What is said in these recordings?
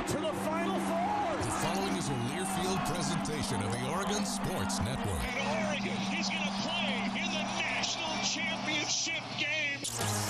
to the Final Four. The following is a Learfield presentation of the Oregon Sports Network. And Oregon is going to play in the national championship game.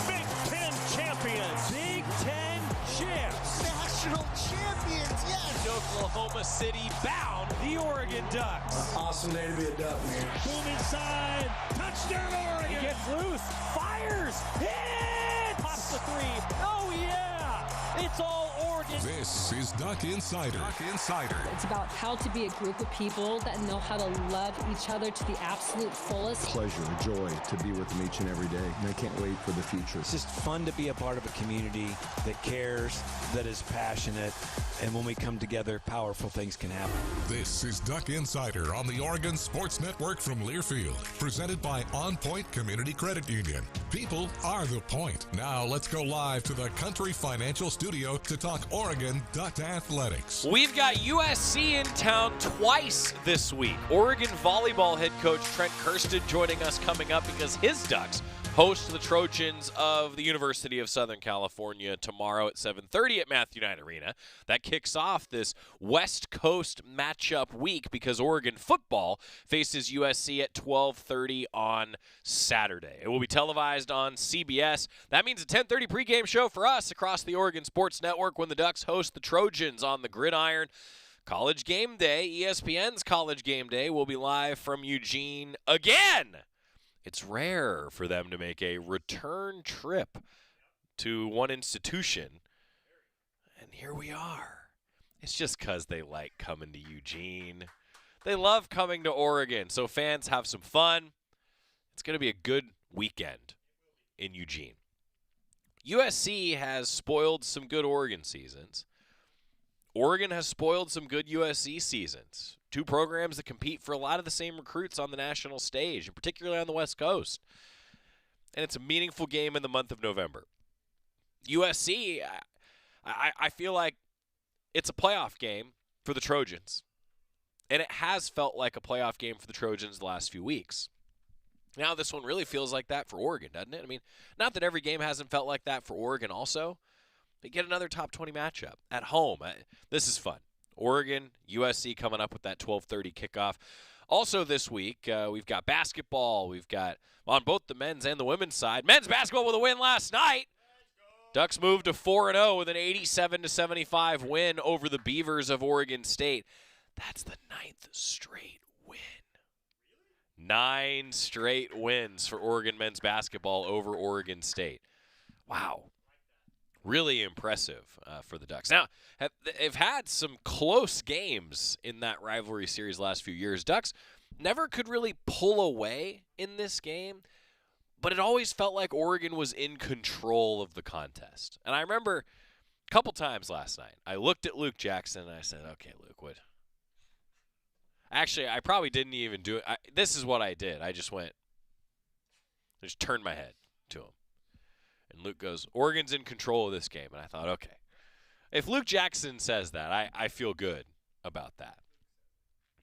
Big Ten champions. Big Ten champs. National champions, yes. Oklahoma City bound the Oregon Ducks. Awesome day to be a Duck, man. Boom inside. Touchdown Oregon. He gets loose. Fires. Hits. Pops the three. Oh, yeah. It's all Oregon. This is Duck Insider. Duck Insider. It's about how to be a group of people that know how to love each other to the absolute fullest. Pleasure, joy to be with them each and every day. And I can't wait for the future. It's just fun to be a part of a community that cares, that is passionate, and when we come together, powerful things can happen. This is Duck Insider on the Oregon Sports Network from Learfield, presented by OnPoint Community Credit Union. People are the point. Now let's go live to the Country Financial Studio to talk Oregon Duck Athletics. We've got USC in town twice this week. Oregon volleyball head coach Trent Kersten joining us coming up because his Ducks host the Trojans of the University of Southern California tomorrow at 7:30 at Matthew Knight Arena. That kicks off this West Coast matchup week because Oregon football faces USC at 12:30 on Saturday. It will be televised on CBS. That means a 10:30 pregame show for us across the Oregon Sports Network when the Ducks host the Trojans on the gridiron. College Game Day, ESPN's College Game Day, will be live from Eugene again. It's rare for them to make a return trip to one institution. And here we are. It's just because they like coming to Eugene. They love coming to Oregon. So fans have some fun. It's going to be a good weekend in Eugene. USC has spoiled some good Oregon seasons. Oregon has spoiled some good USC seasons. Two programs that compete for a lot of the same recruits on the national stage, and particularly on the West Coast. And it's a meaningful game in the month of November. USC, I feel like it's a playoff game for the Trojans. And it has felt like a playoff game for the Trojans the last few weeks. Now this one really feels like that for Oregon, doesn't it? I mean, not that every game hasn't felt like that for Oregon also. They get another top 20 matchup at home. This is fun. Oregon, USC coming up with that 12:30 kickoff. Also this week, we've got basketball. We've got on both the men's and the women's side. Men's basketball with a win last night. Ducks moved to 4-0 with an 87-75 win over the Beavers of Oregon State. That's the 9th straight win. 9 straight wins for Oregon men's basketball over Oregon State. Wow. Really impressive for the Ducks. Now, they've had some close games in that rivalry series last few years. Ducks never could really pull away in this game, but it always felt like Oregon was in control of the contest. And I remember a couple times last night, I looked at Luke Jackson and I said, okay, Luke, what? Actually, I probably didn't even do it. This is what I did. I just turned my head to him. And Luke goes, Oregon's in control of this game. And I thought, okay, if Luke Jackson says that, I feel good about that.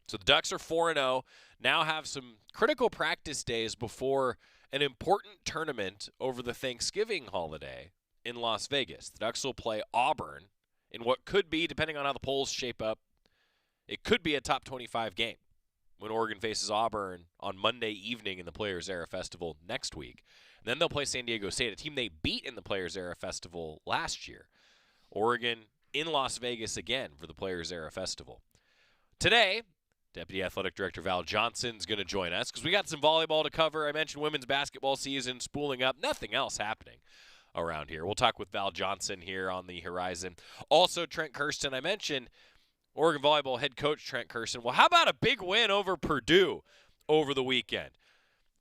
So the Ducks are 4-0, now have some critical practice days before an important tournament over the Thanksgiving holiday in Las Vegas. The Ducks will play Auburn in what could be, depending on how the polls shape up, it could be a top 25 game when Oregon faces Auburn on Monday evening in the Players Era Festival next week. And then they'll play San Diego State, a team they beat in the Players Era Festival last year. Oregon in Las Vegas again for the Players Era Festival. Today, Deputy Athletic Director Val Johnson is going to join us because we got some volleyball to cover. I mentioned women's basketball season spooling up. Nothing else happening around here. We'll talk with Val Johnson here on the horizon. Also, Trent Kersten, I mentioned Oregon volleyball head coach Trent Kersten. Well, how about a big win over Purdue over the weekend?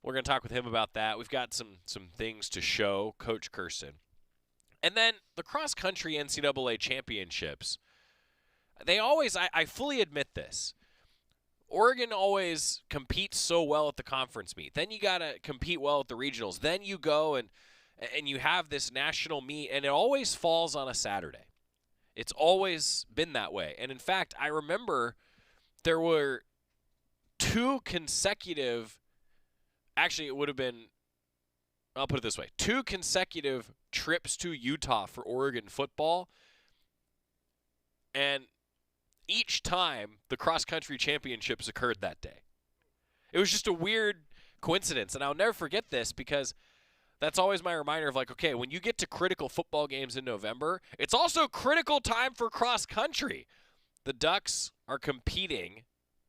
We're going to talk with him about that. We've got some things to show Coach Kersten. And then the cross-country NCAA championships. They always, I fully admit this, Oregon always competes so well at the conference meet. Then you got to compete well at the regionals. Then you go and you have this national meet, and it always falls on a Saturday. It's always been that way. And in fact, I remember there were 2 consecutive, actually it would have been, I'll put it this way, 2 consecutive trips to Utah for Oregon football And each time the cross-country championships occurred that day. It was just a weird coincidence, and I'll never forget this because that's always my reminder of, like, okay, when you get to critical football games in November, it's also critical time for cross-country. The Ducks are competing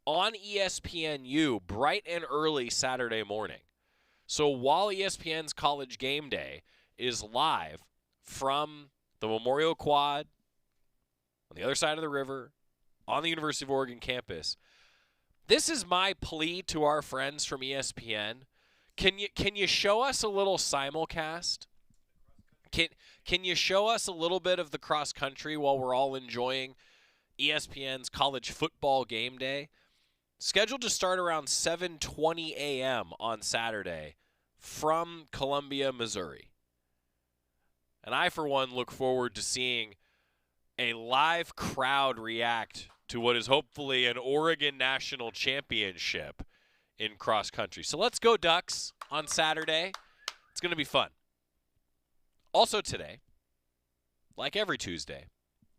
on ESPNU bright and early Saturday morning. So while ESPN's College Game Day is live from the Memorial Quad on the other side of the river on the University of Oregon campus, this is my plea to our friends from ESPN. Can you show us a little simulcast? Can you show us a little bit of the cross country while we're all enjoying ESPN's College Football Game Day? Scheduled to start around 7:20 a.m. on Saturday from Columbia, Missouri. And I, for one, look forward to seeing a live crowd react to what is hopefully an Oregon National Championship in cross country. So let's go Ducks on Saturday. It's going to be fun. Also today, like every Tuesday,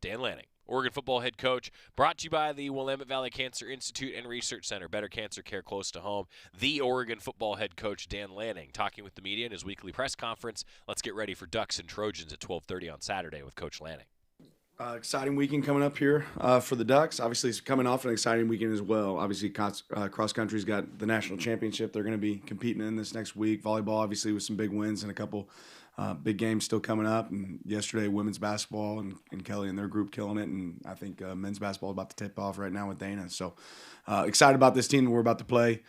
Dan Lanning, Oregon football head coach, brought to you by the Willamette Valley Cancer Institute and Research Center. Better cancer care close to home. The Oregon football head coach, Dan Lanning, talking with the media in his weekly press conference. Let's get ready for Ducks and Trojans at 12:30 on Saturday with Coach Lanning. Exciting weekend coming up here for the Ducks. Obviously, it's coming off an exciting weekend as well. Obviously, cross country's got the national championship they're going to be competing in this next week. Volleyball, obviously, with some big wins and a couple big games still coming up. And yesterday, women's basketball and Kelly and their group killing it. And I think men's basketball is about to tip off right now with Dana. So excited about this team that we're about to play.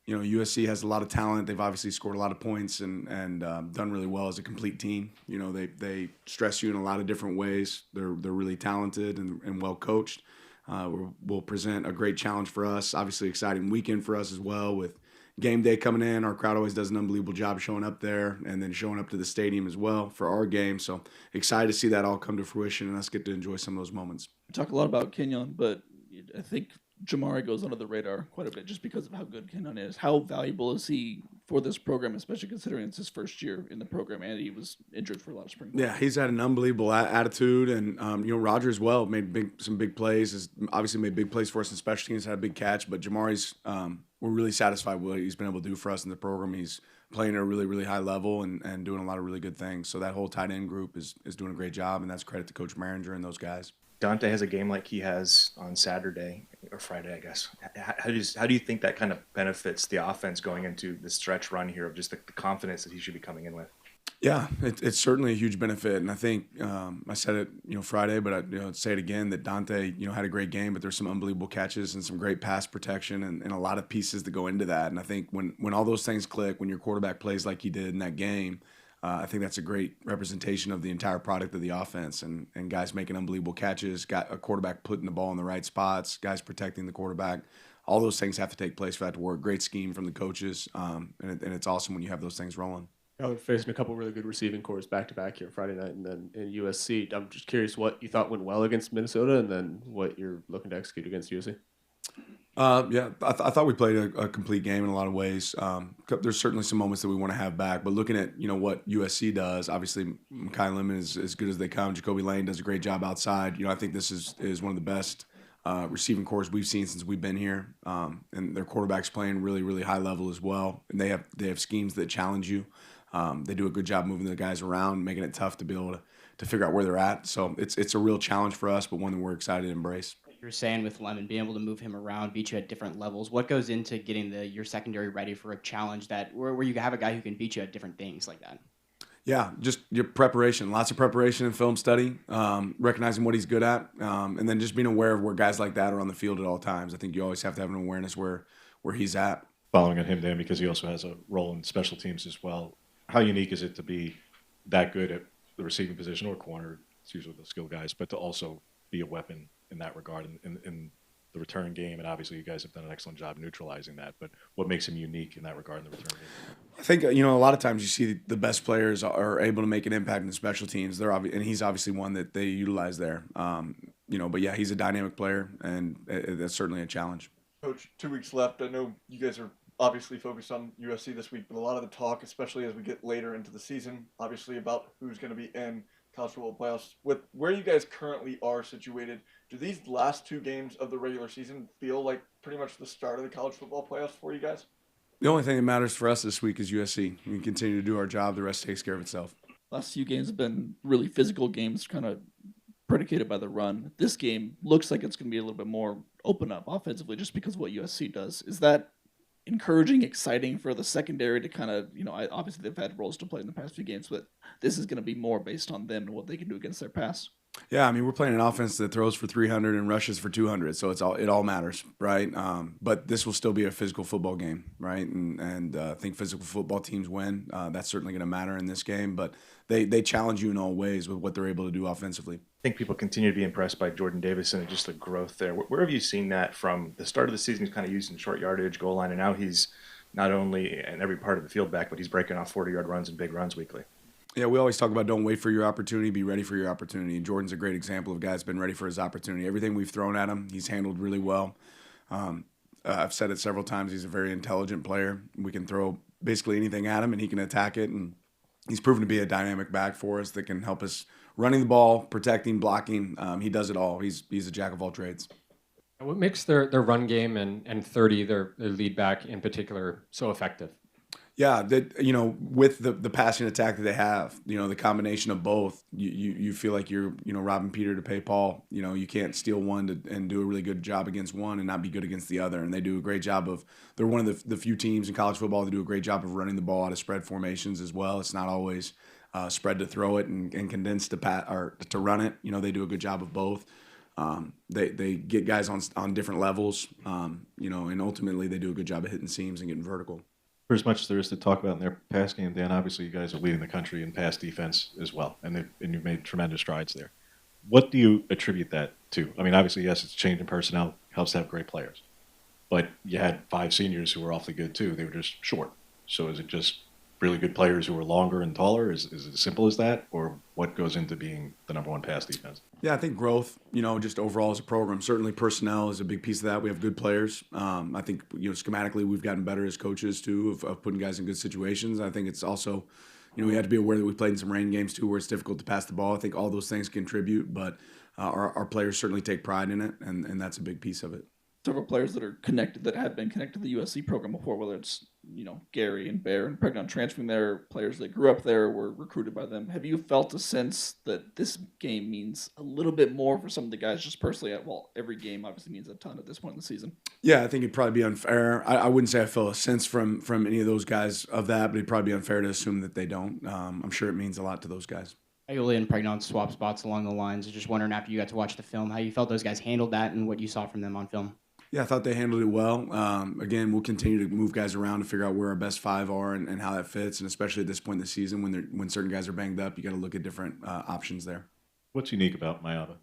You know, USC has a lot of talent. They've obviously scored a lot of points and done really well as a complete team. You know, they stress you in a lot of different ways. They're really talented and well coached. We'll present a great challenge for us. Obviously, exciting weekend for us as well with game day coming in. Our crowd always does an unbelievable job showing up there and then showing up to the stadium as well for our game. So excited to see that all come to fruition and us get to enjoy some of those moments. We talk a lot about Kenyon, but I think Jamari goes under the radar quite a bit just because of how good Kenyon is. How valuable is he for this program, especially considering it's his first year in the program and he was injured for a lot of spring ball? Yeah, he's had an unbelievable attitude, and you know, Roger as well made some big plays. Has obviously made big plays for us in special teams, had a big catch. But Jamari's, we're really satisfied with what he's been able to do for us in the program. He's playing at a really, really high level and doing a lot of really good things. So that whole tight end group is doing a great job, and that's credit to Coach Maringer and those guys. Dante has a game like he has on Saturday or Friday, I guess. How do you think that kind of benefits the offense going into the stretch run here of just the confidence that he should be coming in with? Yeah, it's certainly a huge benefit, and I think I said it, you know, Friday, but I'd say it again that Dante, you know, had a great game, but there's some unbelievable catches and some great pass protection and a lot of pieces that go into that. And I think when all those things click, when your quarterback plays like he did in that game, I think that's a great representation of the entire product of the offense and guys making unbelievable catches, got a quarterback putting the ball in the right spots, guys protecting the quarterback. All those things have to take place for that to work. Great scheme from the coaches, and it's awesome when you have those things rolling. We're facing a couple really good receiving cores back-to-back here Friday night and then in USC. I'm just curious what you thought went well against Minnesota and then what you're looking to execute against USC. Yeah, I thought we played a complete game in a lot of ways. There's certainly some moments that we want to have back, but looking at, you know, what USC does, obviously Mekhi Lemon is as good as they come. Jacoby Lane does a great job outside. You know, I think this is one of the best receiving cores we've seen since we've been here, and their quarterback's playing really, really high level as well. And they have schemes that challenge you. They do a good job moving the guys around, making it tough to be able to figure out where they're at. So it's a real challenge for us, but one that we're excited to embrace. You're saying with Lemon, being able to move him around, beat you at different levels. What goes into getting your secondary ready for a challenge where you have a guy who can beat you at different things like that? Yeah, just your preparation, lots of preparation and film study, recognizing what he's good at, and then just being aware of where guys like that are on the field at all times. I think you always have to have an awareness where he's at. Following on him, Dan, because he also has a role in special teams as well. How unique is it to be that good at the receiving position or corner? It's usually the skill guys, but to also be a weapon in that regard in the return game, and obviously you guys have done an excellent job neutralizing that, but what makes him unique in that regard in the return game? I think, you know, a lot of times you see the best players are able to make an impact in the special teams. And he's obviously one that they utilize there. You know, but yeah, he's a dynamic player, and that's certainly a challenge. Coach, 2 weeks left. I know you guys are obviously focused on USC this week, but a lot of the talk, especially as we get later into the season, obviously about who's going to be in college football playoffs. With where you guys currently are situated Do these last 2 games of the regular season feel like pretty much the start of the college football playoffs for you guys? The only thing that matters for us this week is USC. We can continue to do our job. The rest takes care of itself. Last few games have been really physical games, kind of predicated by the run. This game looks like it's going to be a little bit more open up offensively just because of what USC does. Is that encouraging, exciting for the secondary to kind of, obviously they've had roles to play in the past few games, but this is going to be more based on them and what they can do against their pass? Yeah, I mean, we're playing an offense that throws for 300 and rushes for 200, so it all matters, right? But this will still be a physical football game, right? And I think physical football teams win. That's certainly going to matter in this game, but they challenge you in all ways with what they're able to do offensively. I think people continue to be impressed by Jordan Davison and just the growth there. Where have you seen that from the start of the season? He's kind of using short yardage, goal line, and now he's not only in every part of the field back, but he's breaking off 40-yard runs and big runs weekly. Yeah, we always talk about don't wait for your opportunity, be ready for your opportunity. And Jordan's a great example of a guy that's been ready for his opportunity. Everything we've thrown at him, he's handled really well. I've said it several times, he's a very intelligent player. We can throw basically anything at him, and he can attack it. And he's proven to be a dynamic back for us that can help us running the ball, protecting, blocking. He does it all. He's a jack of all trades. What makes their run game and 30, their lead back in particular, so effective? Yeah, that with the passing attack that they have, the combination of both, you feel like you're robbing Peter to pay Paul. You can't steal one and do a really good job against one and not be good against the other. And they do a great job of. They're one of the few teams in college football that do a great job of running the ball out of spread formations as well. It's not always spread to throw it and condensed to run it. They do a good job of both. They get guys on different levels. And ultimately they do a good job of hitting seams and getting vertical. For as much as there is to talk about in their pass game, Dan, obviously you guys are leading the country in pass defense as well, and you've made tremendous strides there. What do you attribute that to? I mean, obviously, yes, it's change in personnel, helps to have great players. But you had 5 seniors who were awfully good, too. They were just short. So is it just really good players who are longer and taller? Is it as simple as that? Or what goes into being the number one pass defense? Yeah, I think growth, just overall as a program. Certainly personnel is a big piece of that. We have good players. I think, schematically we've gotten better as coaches, too, of putting guys in good situations. I think it's also, we have to be aware that we played in some rain games, too, where it's difficult to pass the ball. I think all those things contribute, but our players certainly take pride in it, and that's a big piece of it. Several players that are connected, that have been connected to the USC program before, whether it's, Gary and Bear and Pregnon transferring there, players that grew up there, were recruited by them. Have you felt a sense that this game means a little bit more for some of the guys just personally? Well, every game obviously means a ton at this point in the season. Yeah, I think it'd probably be unfair. I wouldn't say I feel a sense from any of those guys of that, but it'd probably be unfair to assume that they don't. I'm sure it means a lot to those guys. Aioli and Pregnon swap spots along the lines. Just wondering, after you got to watch the film, how you felt those guys handled that and what you saw from them on film. Yeah, I thought they handled it well. Again, we'll continue to move guys around to figure out where our best 5 are and how that fits. And especially at this point in the season, when certain guys are banged up, you got to look at different options there. What's unique about Mayava?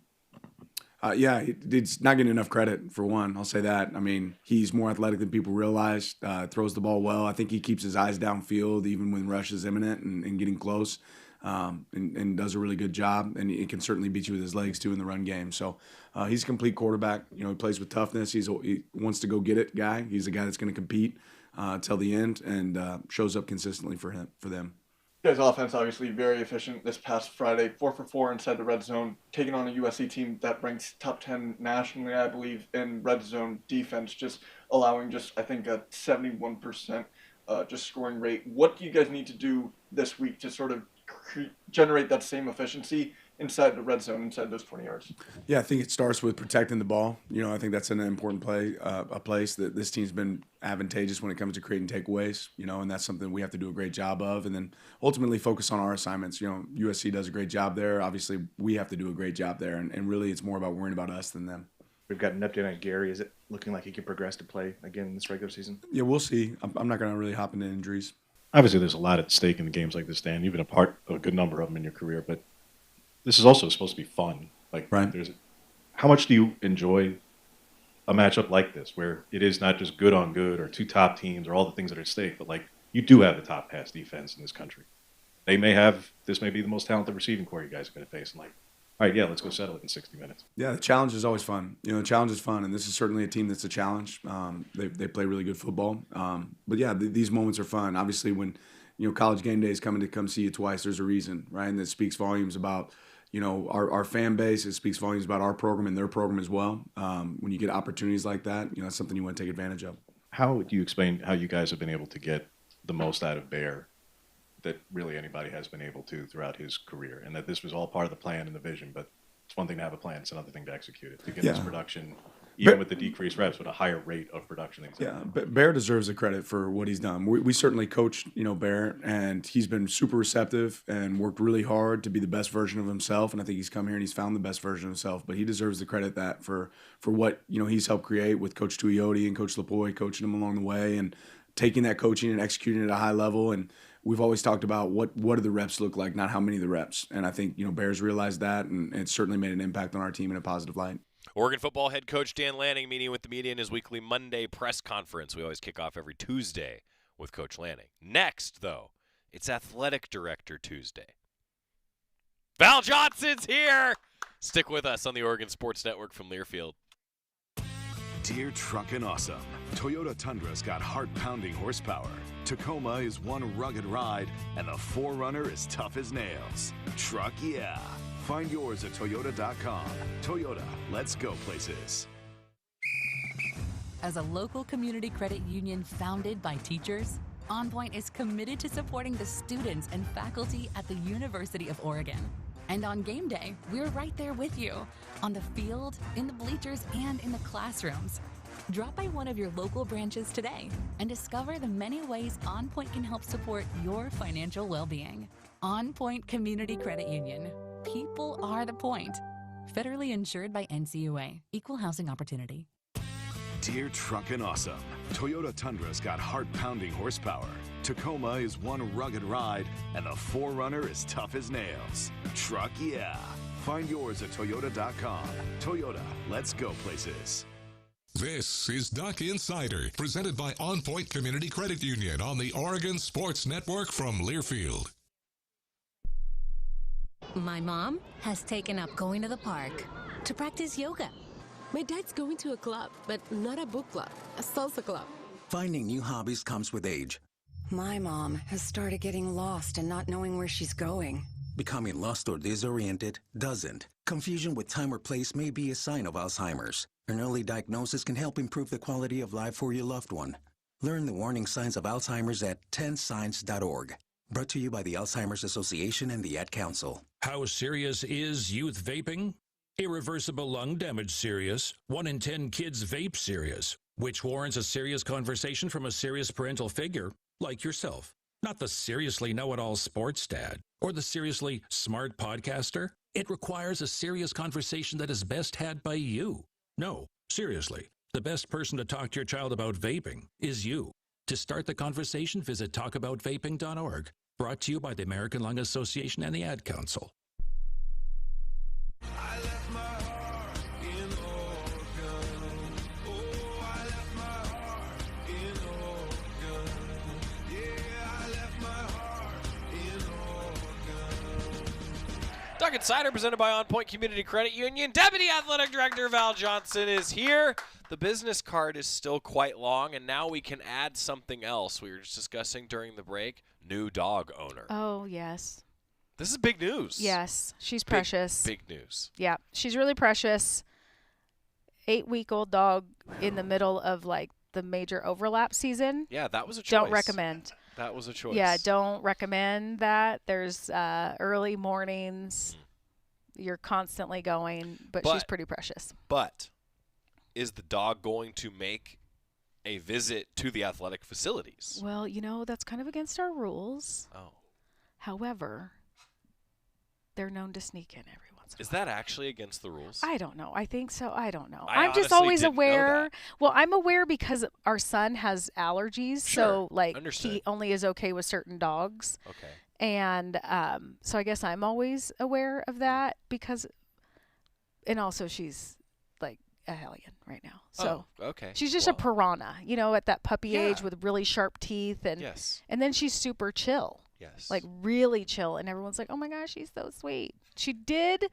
Yeah, he's not getting enough credit, for one. I'll say that. I mean, he's more athletic than people realize, throws the ball well. I think he keeps his eyes downfield even when rush is imminent and getting close. And does a really good job, and he can certainly beat you with his legs too in the run game. So he's a complete quarterback. He plays with toughness. He wants to go get it guy. He's a guy that's going to compete till the end and shows up consistently for them. You guys' offense obviously very efficient this past Friday, 4 for 4 inside the red zone, taking on a USC team that ranks top 10 nationally, I believe, in red zone defense, just allowing I think a 71% just scoring rate. What do you guys need to do this week to sort of generate that same efficiency inside the red zone, inside those 20 yards? Yeah, I think it starts with protecting the ball. I think that's an important a place that this team's been advantageous when it comes to creating takeaways, and that's something we have to do a great job of, and then ultimately focus on our assignments. USC does a great job there. Obviously, we have to do a great job there, and really it's more about worrying about us than them. We've got an update on Gary. Is it looking like he can progress to play again this regular season? Yeah, we'll see. I'm not going to really hop into injuries. Obviously, there's a lot at stake in games like this, Dan. You've been a part of a good number of them in your career, but this is also supposed to be fun. Right. How much do you enjoy a matchup like this, where it is not just good on good or 2 top teams or all the things that are at stake, but you do have the top pass defense in this country. This may be the most talented receiving core you guys are going to face. And all right, yeah, let's go settle it in 60 minutes. Yeah, the challenge is always fun. The challenge is fun, and this is certainly a team that's a challenge. They play really good football. But yeah, these moments are fun. Obviously, when College game day is coming to come see you twice, there's a reason, right? And that speaks volumes about our fan base, it speaks volumes about our program and their program as well. When you get opportunities like that, that's something you want to take advantage of. How do you explain how you guys have been able to get the most out of Bear that really anybody has been able to throughout his career, and that this was all part of the plan and the vision, but it's one thing to have a plan, it's another thing to execute it, to get this production, even with the decreased reps, with a higher rate of production. But Bear deserves the credit for what he's done. We certainly coached, Bear, and he's been super receptive and worked really hard to be the best version of himself. And I think he's come here and he's found the best version of himself. But he deserves the credit for what he's helped create with Coach Tuioti and Coach Lapoy coaching him along the way and taking that coaching and executing it at a high level. And we've always talked about what do the reps look like, not how many of the reps. And I think Bears realized that, and it certainly made an impact on our team in a positive light. Oregon football head coach Dan Lanning meeting with the media in his weekly Monday press conference. We always kick off every Tuesday with Coach Lanning. Next, though, it's Athletic Director Tuesday. Val Johnson's here! Stick with us on the Oregon Sports Network from Learfield. Dear Truckin' Awesome, Toyota Tundra's got heart-pounding horsepower. Tacoma is one rugged ride, and the 4Runner is tough as nails. Truck yeah. Find yours at Toyota.com. Toyota, let's go places. As a local community credit union founded by teachers, OnPoint is committed to supporting the students and faculty at the University of Oregon. And on game day, we're right there with you, on the field, in the bleachers, and in the classrooms. Drop by one of your local branches today and discover the many ways OnPoint can help support your financial well-being. OnPoint Community Credit Union. People are the point. Federally insured by NCUA. Equal housing opportunity. Dear Truckin' Awesome, Toyota Tundra's got heart-pounding horsepower. Tacoma is one rugged ride, and the 4Runner is tough as nails. Truck yeah. Find yours at Toyota.com. Toyota, let's go places. This is Duck Insider, presented by OnPoint Community Credit Union on the Oregon Sports Network from Learfield. My mom has taken up going to the park to practice yoga. My dad's going to a club, but not a book club, a salsa club. Finding new hobbies comes with age. My mom has started getting lost and not knowing where she's going. Becoming lost or disoriented doesn't. Confusion with time or place may be a sign of Alzheimer's. An early diagnosis can help improve the quality of life for your loved one. Learn the warning signs of Alzheimer's at 10signs.org. Brought to you by the Alzheimer's Association and the Ad Council. How serious is youth vaping? Irreversible lung damage serious. 1 in 10 kids vape serious, which warrants a serious conversation from a serious parental figure like yourself. Not the seriously know-it-all sports dad or the seriously smart podcaster. It requires a serious conversation that is best had by you. No, seriously, the best person to talk to your child about vaping is you. To start the conversation, visit talkaboutvaping.org. Brought to you by the American Lung Association and the Ad Council. Duck Insider presented by OnPoint Community Credit Union. Deputy Athletic Director Val Johnson is here. The business card is still quite long, and now we can add something else. We were just discussing during the break, new dog owner. Oh, yes. This is big news. Yes, she's precious. Big news. Yeah, she's really precious. 8-week-old dog in the middle of, like, the major overlap season. Yeah, that was a choice. Don't recommend. That was a choice. Yeah, don't recommend that. There's early mornings. You're constantly going, but she's pretty precious. But is the dog going to make a visit to the athletic facilities? Well, that's kind of against our rules. Oh. However, they're known to sneak in every once in a while. Is that actually against the rules? I don't know. I think so. I don't know. I I'm just honestly always didn't know aware. that. Well, I'm aware because our son has allergies. Sure. So, like, Understood. he only is okay with certain dogs. Okay. And so I guess I'm always aware of that because, and also she's like a hellion right now. So okay. She's just a piranha, at that puppy age with really sharp teeth. And, yes. And then she's super chill. Yes. Like really chill. And everyone's like, oh my gosh, she's so sweet. She did,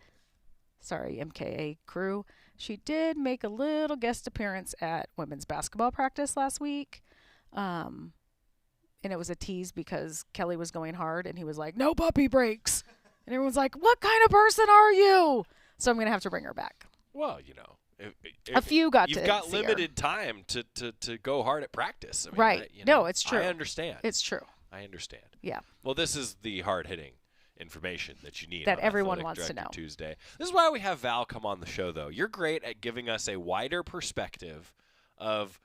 sorry, MKA crew. She did make a little guest appearance at women's basketball practice last week. And it was a tease because Kelly was going hard and he was like, no puppy breaks. And everyone's like, what kind of person are you? So I'm going to have to bring her back. Well, A few got to You've got see her. limited time to go hard at practice. I mean, Right. No, it's true. I understand. It's true. I understand. Yeah. Well, this is the hard-hitting information that you need That on everyone Athletic wants to Director know. Tuesday. This is why we have Val come on the show, though. You're great at giving us a wider perspective of,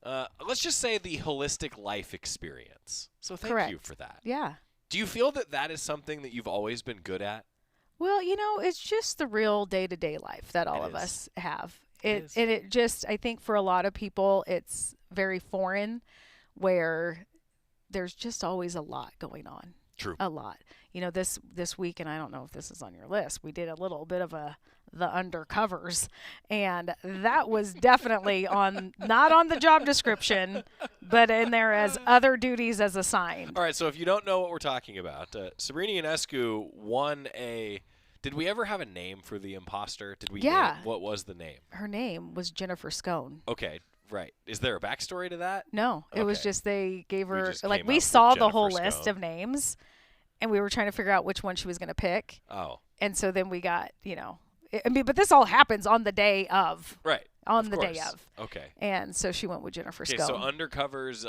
let's just say, the holistic life experience. So thank Correct. you for that. Yeah. Do you feel that that is something that you've always been good at? Well, it's just the real day-to-day life that all of us have. And it just, I think for a lot of people, it's very foreign, where there's just always a lot going on. True. A lot. This week, and I don't know if this is on your list, we did a little bit of the undercovers, and that was definitely not on the job description, but in there as other duties as assigned. All right, so if you don't know what we're talking about, Sabrina Ionescu won a – did we ever have a name for the imposter? Did we? Yeah. What was the name? Her name was Jennifer Scone. Okay, right. Is there a backstory to that? No, it was Okay. just they gave her just like came we up with saw the whole Jennifer list Scone. of names, and we were trying to figure out which one she was going to pick. Oh. And so then we got but this all happens on the day of. Right. On of the day course. of. Okay. And so she went with Jennifer Okay, Scone. so undercovers,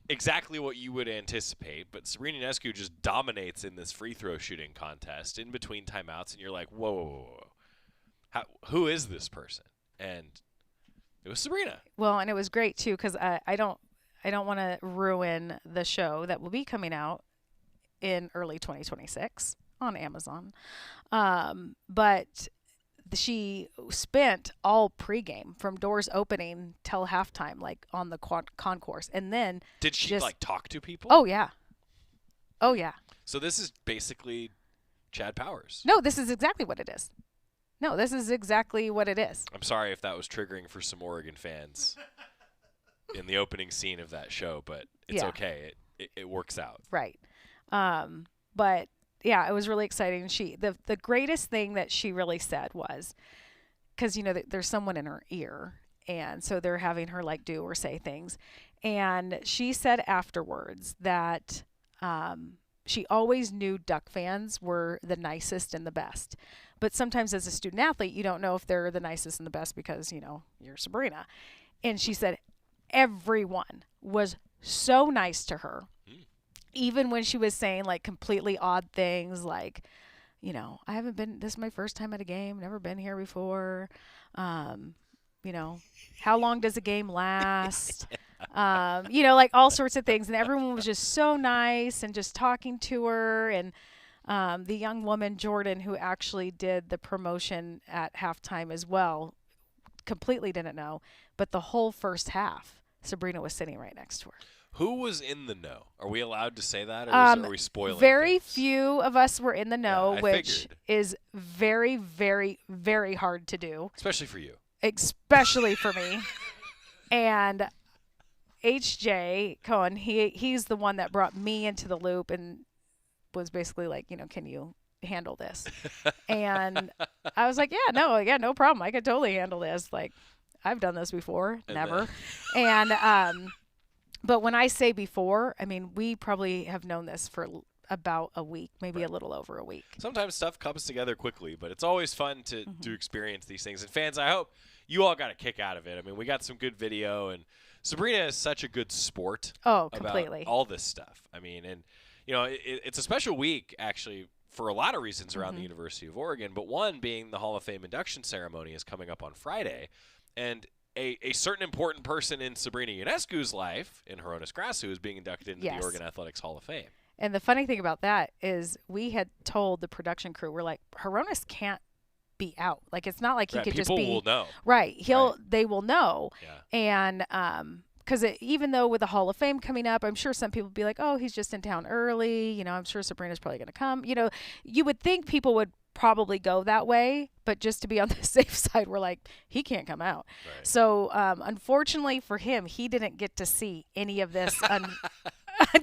exactly what you would anticipate, but Sabrina Ionescu just dominates in this free throw shooting contest in between timeouts, and you're like, whoa, whoa, whoa, whoa. Who is this person? And it was Sabrina. Well, and it was great too, because I don't want to ruin the show that will be coming out in early 2026 on Amazon. But she spent all pregame from doors opening till halftime, like on the concourse, and then Did she talk to people? Oh yeah. So this is basically Chad Powers. No, this is exactly what it is. No, this is exactly what it is. I'm sorry if that was triggering for some Oregon fans in the opening scene of that show, but it's Yeah. okay. It works out. Right. But yeah, it was really exciting. The greatest thing that she really said was, because there's someone in her ear, and so they're having her do or say things, and she said afterwards that she always knew Duck fans were the nicest and the best, but sometimes as a student athlete, you don't know if they're the nicest and the best because you're Sabrina, and she said everyone was so nice to her. Even when she was saying completely odd things like, I haven't been, this is my first time at a game, never been here before. How long does a game last? All sorts of things. And everyone was just so nice and just talking to her. And the young woman, Jordan, who actually did the promotion at halftime as well, completely didn't know. But the whole first half, Sabrina was sitting right next to her. Who was in the know? Are we allowed to say that, or are we spoiling Very things? few of us were in the know, I which figured. is very, very, very hard to do. Especially for you. Especially for me. And H.J. Cohen, he's the one that brought me into the loop and was basically like, can you handle this? And I was like, no problem. I could totally handle this. I've done this before. And Never. And but when I say before, I mean, we probably have known this for about a week, maybe a little over a week. Sometimes stuff comes together quickly, but it's always fun to experience these things. And fans, I hope you all got a kick out of it. I mean, we got some good video, and Sabrina is such a good sport. Oh, about completely. all this stuff. I mean, and it's a special week actually for a lot of reasons around the University of Oregon, but one being the Hall of Fame induction ceremony is coming up on Friday, and a certain important person in Sabrina Ionescu's life, in Hronis Grasu, is being inducted into the Oregon Athletics Hall of Fame. And the funny thing about that is we had told the production crew, we're like, Hronis can't be out. It's not like he could just be. People will know. Right. They will know. Yeah. And because even though with the Hall of Fame coming up, I'm sure some people would be like, oh, he's just in town early. I'm sure Sabrina's probably going to come. You would think people would probably go that way, but just to be on the safe side, we're like, he can't come out. Right. So unfortunately for him, he didn't get to see any of this.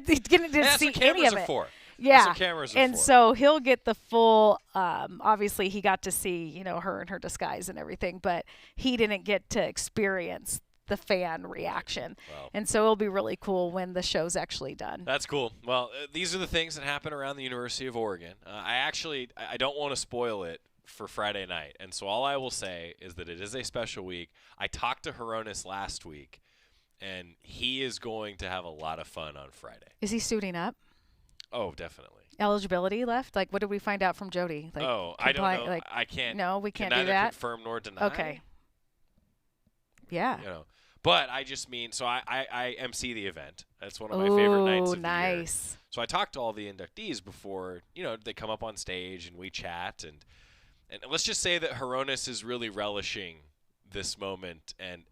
He didn't see any of it. Yeah. That's what cameras are and for. so he'll get the full, obviously he got to see, her in her disguise and everything, but he didn't get to experience the fan reaction. Wow. And so it'll be really cool when the show's actually done. That's cool. Well, these are the things that happen around the University of Oregon. I don't want to spoil it for Friday night. And so all I will say is that it is a special week. I talked to Hronis last week, and he is going to have a lot of fun on Friday. Is he suiting up? Oh, definitely. Eligibility left? Like, what did we find out from Jody? Like, I don't know. Like, I can't. No, we can't can do neither that. confirm nor deny. Okay. Yeah. But I just mean, so I MC the event. That's one of my favorite nights of the year. Nice. So I talked to all the inductees before, they come up on stage and we chat. And let's just say that Hronis is really relishing this moment. And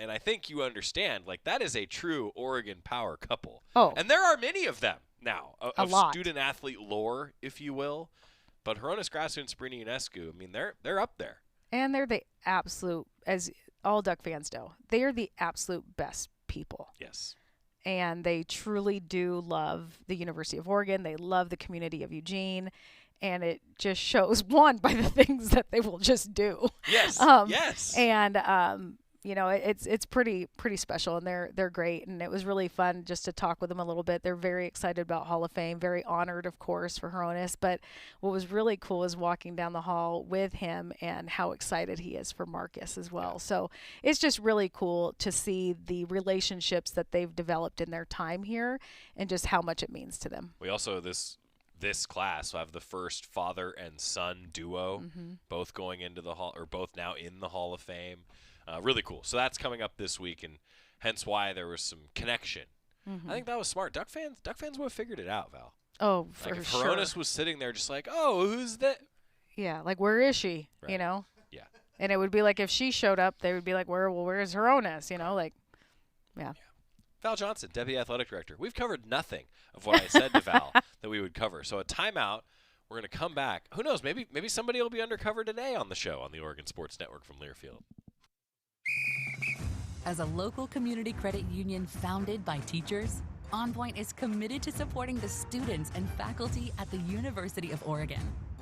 I think you understand, like, that is a true Oregon power couple. Oh. And there are many of them now, of lot. student-athlete lore, if you will. But Hronis Grasu and Sabrina Ionescu, I mean, they're up there. And they're the absolute, as all Duck fans know, they are the absolute best people. Yes. And they truly do love the University of Oregon. They love the community of Eugene. And it just shows, one, by the things that they will just do. Yes. Yes. And, it's pretty special, and they're great. And it was really fun just to talk with them a little bit. They're very excited about Hall of Fame, very honored, of course, for Hronis. But what was really cool is walking down the hall with him and how excited he is for Marcus as well. So it's just really cool to see the relationships that they've developed in their time here and just how much it means to them. We also, this class will have the first father and son duo, both going into the hall, or both now in the Hall of Fame. Really cool. So that's coming up this week, and hence why there was some connection. I think that was smart. Duck fans would have figured it out, Val. Oh, like for if sure. Hronis was sitting there just like, oh, who's that? Yeah, like, where is she? Right. Yeah. And it would be like if she showed up, they would be like, where's Hronis? Yeah. Val Johnson, Deputy Athletic Director. We've covered nothing of what I said to Val that we would cover. So a timeout. We're going to come back. Who knows? Maybe somebody will be undercover today on the show on the Oregon Sports Network from Learfield. As a local community credit union founded by teachers, OnPoint is committed to supporting the students and faculty at the University of Oregon.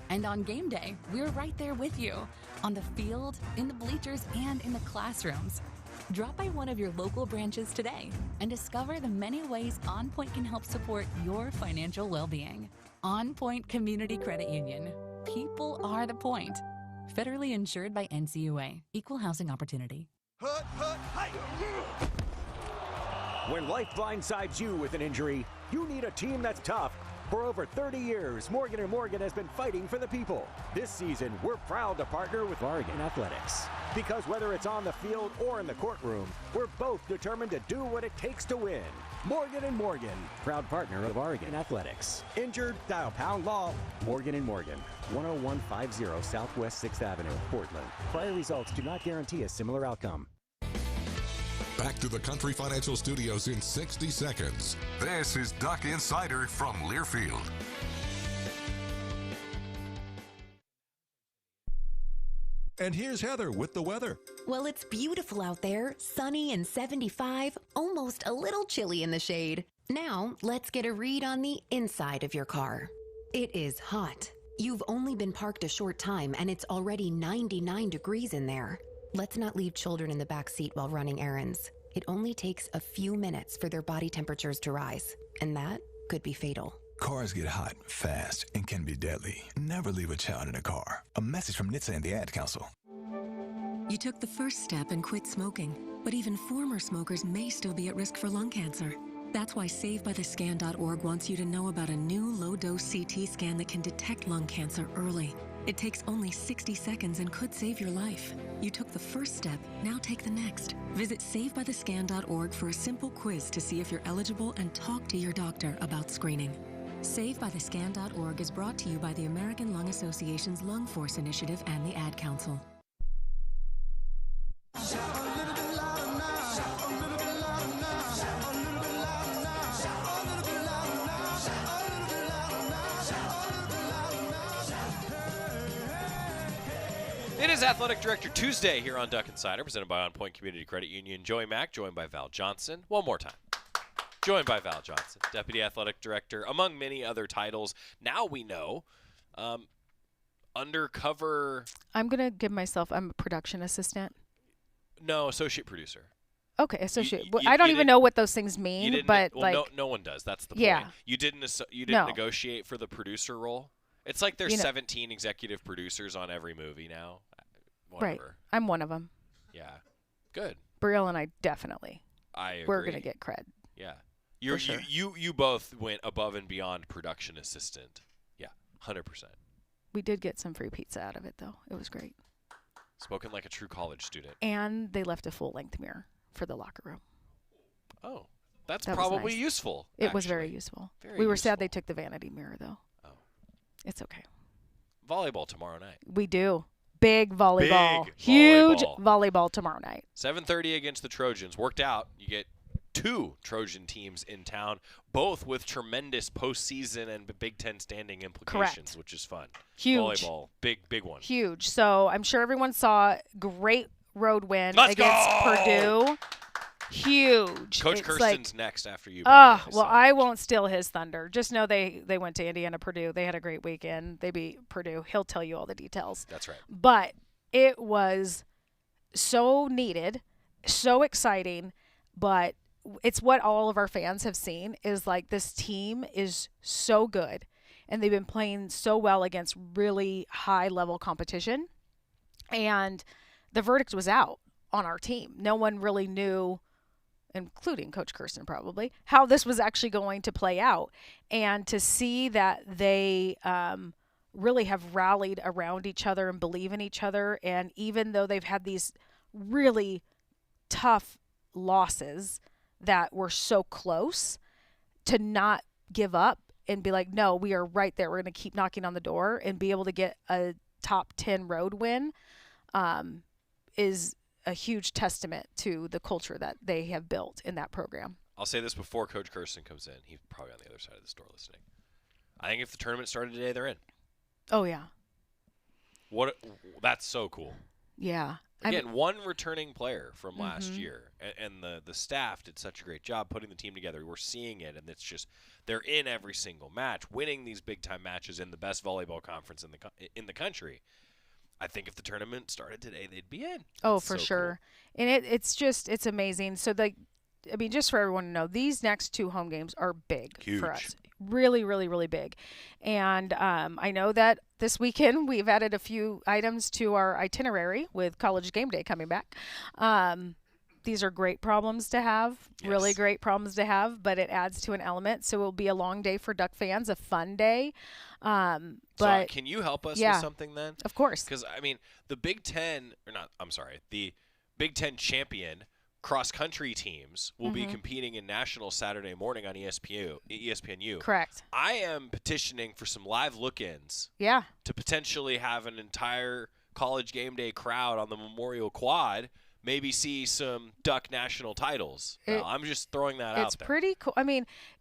And on game day, we're right there with you, on the field, in the bleachers, and in the classrooms. Drop by one of your local branches today and discover the many ways OnPoint can help support your financial well-being. OnPoint Community Credit Union. People are the point. Federally insured by NCUA. Equal housing opportunity. When life blindsides you with an injury, you need a team that's tough. For over 30 years, Morgan & Morgan has been fighting for the people. This season, we're proud to partner with Oregon Athletics. Because whether it's on the field or in the courtroom, we're both determined to do what it takes to win. Morgan & Morgan, proud partner of Oregon Athletics. Injured? Dial pound law. Morgan & Morgan, 10150 Southwest 6th Avenue, Portland. Prior results do not guarantee a similar outcome. Back to the Country Financial Studios in 60 seconds. This is Duck Insider from Learfield. And here's Heather with the weather. Well, it's beautiful out there, sunny and 75, almost a little chilly in the shade. Now, let's get a read on the inside of your car. It is hot. You've only been parked a short time and it's already 99 degrees in there. Let's not leave children in the back seat while running errands. It only takes a few minutes for their body temperatures to rise, and that could be fatal. Cars get hot, fast, and can be deadly. Never leave a child in a car. A message from NHTSA and the Ad Council. You took the first step and quit smoking, but even former smokers may still be at risk for lung cancer. That's why SaveByTheScan.org wants you to know about a new low-dose CT scan that can detect lung cancer early. It takes only 60 seconds and could save your life. You took the first step, now take the next. Visit SaveByTheScan.org for a simple quiz to see if you're eligible and talk to your doctor about screening. SaveByTheScan.org is brought to you by the American Lung Association's Lung Force Initiative and the Ad Council. It is Athletic Director Tuesday here on Duck Insider, presented by OnPoint Community Credit Union. Joey Mack, joined by Val Johnson. One more time. Joined by Val Johnson, Deputy Athletic Director, among many other titles. Now we know, undercover. I'm going to give myself, I'm a production assistant. No, associate producer. Okay, associate. I don't even know what those things mean, but like no one does. That's the yeah. point. You didn't No. negotiate for the producer role. It's like there's 17 executive producers on every movie now. Whatever. Right. I'm one of them. Yeah. Good. Brielle and I definitely. I agree. We're gonna get cred. Yeah. Sure. You both went above and beyond production assistant. Yeah, 100%. We did get some free pizza out of it though. It was great. Spoken like a true college student. And they left a full-length mirror for the locker room. Oh, that was probably nice. useful. It was very useful. We were sad they took the vanity mirror though. Oh. It's okay. Volleyball tomorrow night. We do. Big volleyball. Big Huge volleyball. volleyball tomorrow night. 7:30 against the Trojans. Worked out. You get 2 Trojan teams in town, both with tremendous postseason and Big Ten standing implications, Correct. which is fun. Huge. Volleyball, big one. Huge. So I'm sure everyone saw great road win Let's against go! Purdue. Huge. Coach It's Kirsten's next after you. Well, I won't steal his thunder. Just know they went to Indiana, Purdue. They had a great weekend. They beat Purdue. He'll tell you all the details. That's right. But it was so needed, so exciting, but it's what all of our fans have seen is like this team is so good and they've been playing so well against really high level competition. And the verdict was out on our team. No one really knew, including Coach Kersten probably, how this was actually going to play out. And to see that they really have rallied around each other and believe in each other. And even though they've had these really tough losses that were so close, to not give up and be like, no, we are right there. We're going to keep knocking on the door and be able to get a top 10 road win is a huge testament to the culture that they have built in that program. I'll say this before Coach Kirsten comes in. He's probably on the other side of the store listening. I think if the tournament started today, they're in. Oh, yeah. That's so cool. Yeah. Again, one returning player from last year, and the staff did such a great job putting the team together. We're seeing it, and it's just they're in every single match, winning these big-time matches in the best volleyball conference in the country. I think if the tournament started today, they'd be in. Oh, for sure. Cool. And it's amazing. So, just for everyone to know, these next 2 home games are big for us. Really, really, really big. And I know that this weekend we've added a few items to our itinerary with College Game Day coming back. These are great problems to have, really great problems to have, but it adds to an element. So it will be a long day for Duck fans, a fun day. But so can you help us with something then? Of course. Because, the Big Ten, the Big Ten champion cross-country teams will be competing in National Saturday morning on ESPNU. Correct. I am petitioning for some live look-ins. Yeah. To potentially have an entire College Game Day crowd on the Memorial Quad, maybe see some Duck national titles. I'm just throwing that out there. It's pretty cool.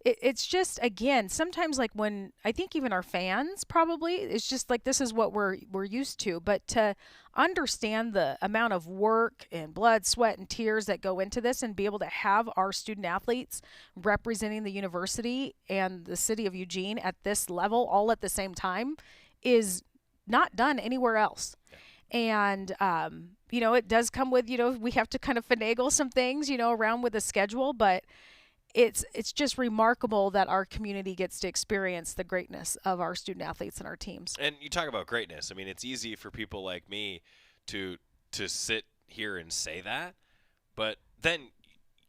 It's just, again, sometimes like when I think even our fans probably, it's just like this is what we're used to. But to understand the amount of work and blood, sweat, and tears that go into this and be able to have our student athletes representing the university and the city of Eugene at this level all at the same time is not done anywhere else. And, it does come with, we have to kind of finagle some things, around with the schedule, but it's just remarkable that our community gets to experience the greatness of our student athletes and our teams. And you talk about greatness. It's easy for people like me to sit here and say that, but then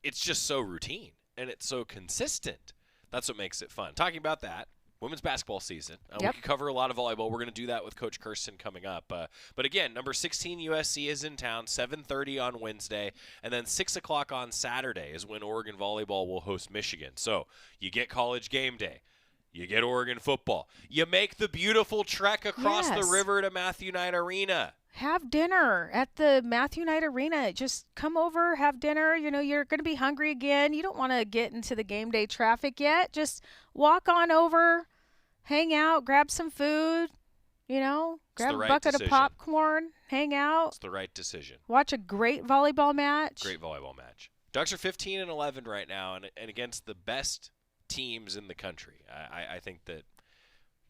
it's just so routine and it's so consistent. That's what makes it fun. Talking about that, women's basketball season. We could cover a lot of volleyball. We're going to do that with Coach Kersten coming up. But again, number 16 USC is in town, 7:30 on Wednesday, and then 6 o'clock on Saturday is when Oregon volleyball will host Michigan. So you get College Game Day. You get Oregon football. You make the beautiful trek across the river to Matthew Knight Arena. Have dinner at the Matthew Knight Arena. Just come over, have dinner. You're going to be hungry again. You don't want to get into the game day traffic yet. Just walk on over, hang out, grab some food, grab a bucket of popcorn, hang out. It's the right decision. Watch a great volleyball match. Great volleyball match. Ducks are 15-11 right now, and against the best teams in the country. I think that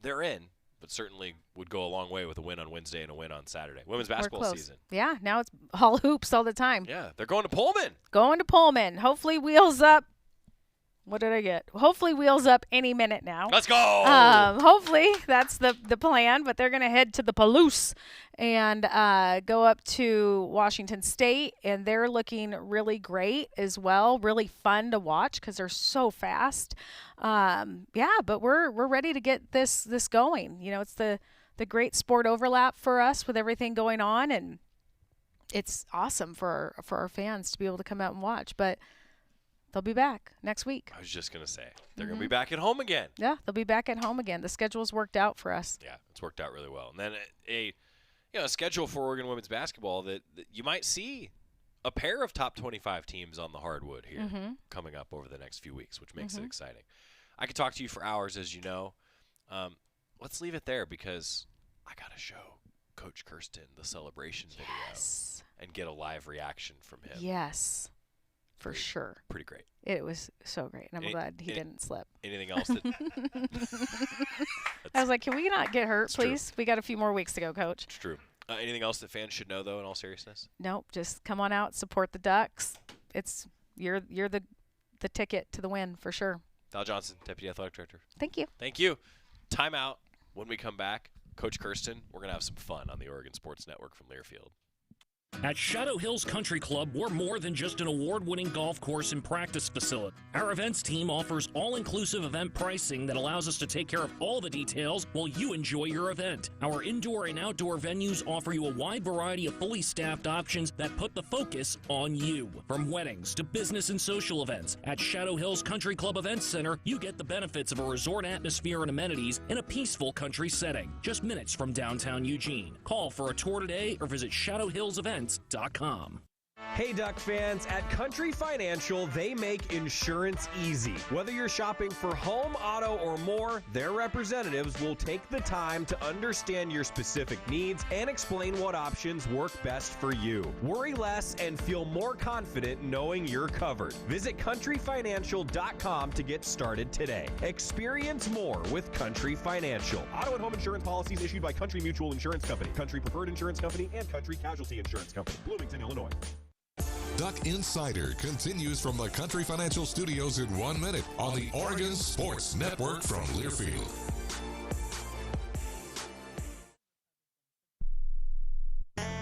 they're in. but certainly would go a long way with a win on Wednesday and a win on Saturday. Women's We're basketball close. season. Yeah, now it's all hoops all the time. Yeah, they're going to Pullman. Going to Pullman. Hopefully wheels up. What did I get? Hopefully wheels up any minute now. Let's go. Hopefully that's the plan, but they're going to head to the Palouse and go up to Washington State, and they're looking really great as well. Really fun to watch because they're so fast. But we're ready to get this going. You know, it's the great sport overlap for us with everything going on, and it's awesome for our fans to be able to come out and watch. But they'll be back next week. I was just going to say, they're going to be back at home again. Yeah, they'll be back at home again. The schedule's worked out for us. Yeah, it's worked out really well. And then a schedule for Oregon women's basketball that you might see a pair of top 25 teams on the hardwood here coming up over the next few weeks, which makes it exciting. I could talk to you for hours, as you know. Let's leave it there because I got to show Coach Kersten the celebration video and get a live reaction from him. Yes. For sure. Pretty great. It was so great, and I'm glad he didn't slip. Anything else? That I was like, can we not get hurt, please? True. We got a few more weeks to go, Coach. It's true. Anything else that fans should know, though, in all seriousness? Nope. Just come on out, support the Ducks. You're the ticket to the win for sure. Val Johnson, Deputy Athletic Director. Thank you. Thank you. Timeout. When we come back, Coach Kersten, we're going to have some fun on the Oregon Sports Network from Learfield. At Shadow Hills Country Club, we're more than just an award-winning golf course and practice facility. Our events team offers all-inclusive event pricing that allows us to take care of all the details while you enjoy your event. Our indoor and outdoor venues offer you a wide variety of fully staffed options that put the focus on you. From weddings to business and social events, at Shadow Hills Country Club Events Center, you get the benefits of a resort atmosphere and amenities in a peaceful country setting, just minutes from downtown Eugene. Call for a tour today or visit shadowhillsevents.com. Hey Duck fans, at Country Financial, they make insurance easy. Whether you're shopping for home, auto, or more, their representatives will take the time to understand your specific needs and explain what options work best for you. Worry less and feel more confident knowing you're covered. Visit countryfinancial.com to get started today. Experience more with Country Financial. Auto and home insurance policies issued by Country Mutual Insurance Company, Country Preferred Insurance Company, and Country Casualty Insurance Company, Bloomington, Illinois. Duck Insider continues from the Country Financial Studios in 1 minute on the Oregon Sports Network from Learfield.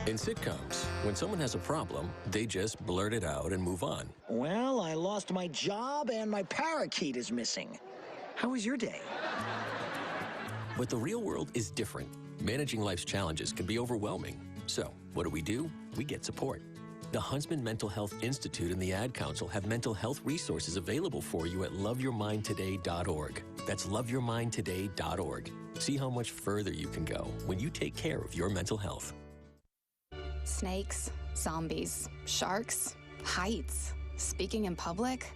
In sitcoms, when someone has a problem, they just blurt it out and move on. Well, I lost my job and my parakeet is missing. How was your day? But the real world is different. Managing life's challenges can be overwhelming. So, what do? We get support. The Huntsman Mental Health Institute and the Ad Council have mental health resources available for you at loveyourmindtoday.org. That's loveyourmindtoday.org. See how much further you can go when you take care of your mental health. Snakes, zombies, sharks, heights, speaking in public.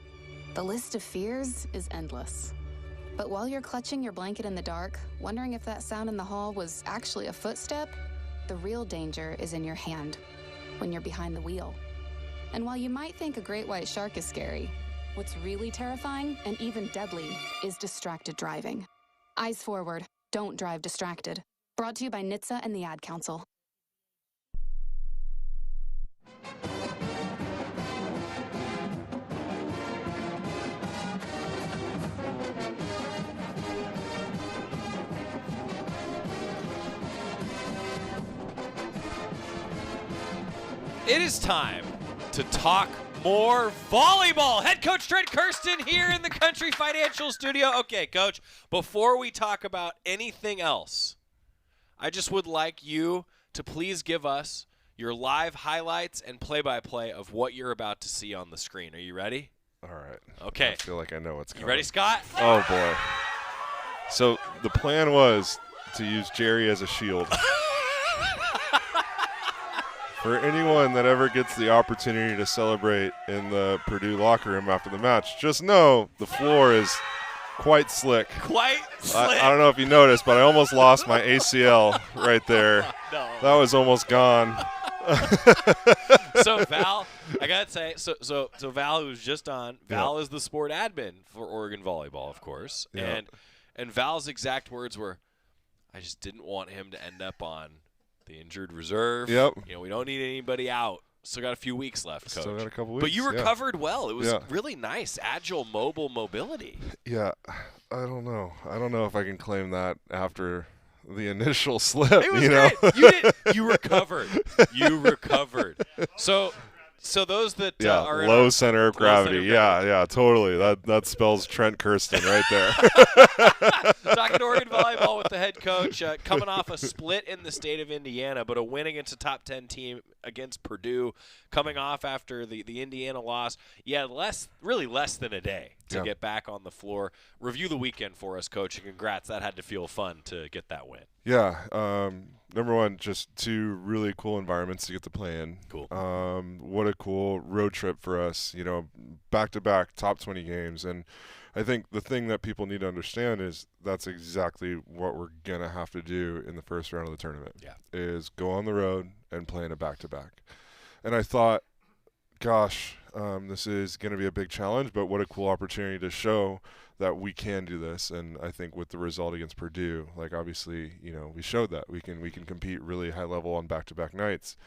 The list of fears is endless. But while you're clutching your blanket in the dark, wondering if that sound in the hall was actually a footstep, the real danger is in your hand, when you're behind the wheel. And while you might think a great white shark is scary, what's really terrifying and even deadly is distracted driving. Eyes forward, don't drive distracted. Brought to you by NHTSA and the Ad Council. It is time to talk more volleyball. Head coach Trent Kersten here in the Country Financial Studio. Okay, coach, before we talk about anything else, I just would like you to please give us your live highlights and play-by-play of what you're about to see on the screen. Are you ready? All right. Okay. I feel like I know what's coming. You ready, Scott? Oh, boy. So the plan was to use Jerry as a shield. For anyone that ever gets the opportunity to celebrate in the Purdue locker room after the match, just know the floor is quite slick. Quite slick. I don't know if you noticed, but I almost lost my ACL right there. No. That was almost gone. So Val, I gotta say, so Val, who's just on, Val is the sport admin for Oregon Volleyball, of course, and Val's exact words were, I just didn't want him to end up on the injured reserve. Yep. We don't need anybody out. Still got a few weeks left, Coach. Still got a couple weeks. But you recovered well. It was really nice, agile, mobile mobility. Yeah, I don't know. I don't know if I can claim that after the initial slip. It was great. You recovered. You recovered. So those that are low center of gravity. Yeah, totally. That spells Trent Kersten right there. Talking to Oregon Volleyball with the head coach, coming off a split in the state of Indiana, but a win against a top 10 team against Purdue, coming off after the Indiana loss. Really less than a day to get back on the floor. Review the weekend for us, Coach, and congrats. That had to feel fun to get that win. Yeah. Number one, just 2 really cool environments to get to play in. Cool. What a cool road trip for us, back-to-back top 20 games. And I think the thing that people need to understand is that's exactly what we're going to have to do in the first round of the tournament, is go on the road and play in a back-to-back. And I thought, gosh, this is going to be a big challenge, but what a cool opportunity to show that we can do this. And I think with the result against Purdue, obviously, we showed that we can compete really high level on back-to-back nights.